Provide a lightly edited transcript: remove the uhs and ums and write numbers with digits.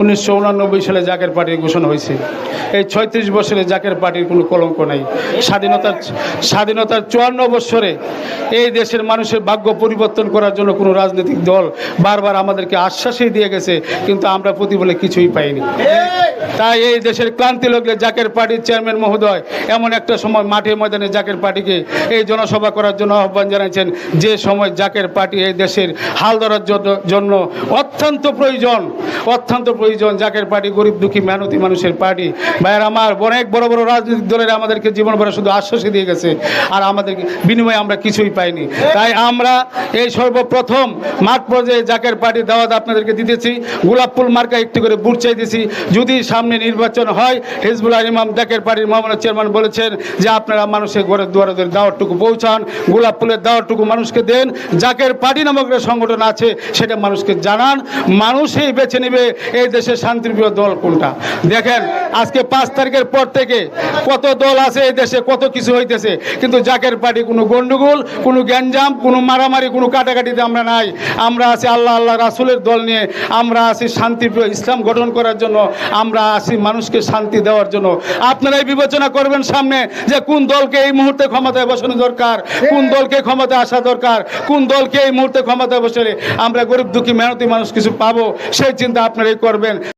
1989 সালে জাকের পার্টির ঘোষণা হয়েছে। এই 36 বছরে জাকের পার্টির কোনো কলঙ্ক নাই। স্বাধীনতার 54 বছরে এই দেশের মানুষের ভাগ্য পরিবর্তন করার জন্য কোনো রাজনৈতিক দল বারবার আমাদেরকে আশ্বাসই দিয়ে গেছে, কিন্তু আমরা প্রতিফলে কিছুই পাইনি। তাই এই দেশের ক্লান্তি লাগলে জাকের পার্টির চেয়ারম্যান মহোদয় এমন একটা সময় মাঠে ময়দানে জাকের পার্টিকে এই জনসভা করার জন্য আহ্বান জানাচ্ছেন, যে সময় জাকের পার্টি এই দেশের হাল ধরার জন্য অত্যন্ত প্রয়োজন। জাকের পার্টি গরিব দুঃখী মেহনতি মানুষের পার্টি। ভাইয়ের আমার, অনেক বড় বড় রাজনৈতিক দলের আমাদেরকে জীবন ভরা শুধু আশ্বাসই দিয়ে গেছে, আর আমাদের বিনিময়ে আমরা কিছুই পাইনি। তাই আমরা এই সর্বপ্রথম মাঠ পর্যায়ে জাকের পার্টির দাওয়াত আপনাদেরকে দিতেছি। গোলাপ ফুল মার্কা একটি করে বুট চাইতেছি। যদি সামনে নির্বাচন হয়, হিজবুল ইমাম জাকের পার্টির মহামান্য চেয়ারম্যান বলেছেন যে আপনারা মানুষের ঘরের দুয়ারে দাওয়াতটুকু পৌঁছান, গোলাপ ফুলের দাওয়াতটুকু মানুষকে দেন। জাকের পার্টি নামক একটা সংগঠন আছে, সেটা মানুষকে জানান। মানুষই বেছে নেবে এই দেশের শান্তিপ্রিয় দল কোনটা। দেখেন আজকে 5 তারিখের পর থেকে কত দল আছে এই দেশে, কত কিছু হইতেছে, কিন্তু জাকের পার্টি কোনো গন্ডগোল, কোনো গ্যাঞ্জাম, কোনো মারামারি, কোনো কাটাকাটিতে আমরা নাই। আমরা আছি আল্লাহ রাসূলের দল নিয়ে, আমরা আছি শান্তিপ্রিয় ইসলাম গঠন করার জন্য, আমরা আছি মানুষকে শান্তি দেওয়ার জন্য। আপনারাই বিবেচনা করবেন সামনে যে কোন দলকে এই মুহূর্তে ক্ষমতায় বসানো দরকার, কোন দলকে ক্ষমতায় আসা দরকার, কোন দলকে এই মুহূর্তে ক্ষমতায় বসলে আমরা গরিব দুঃখী মেহনতি মানুষ কিছু পাবো, সেই চিন্তা আপনারাই করবেন।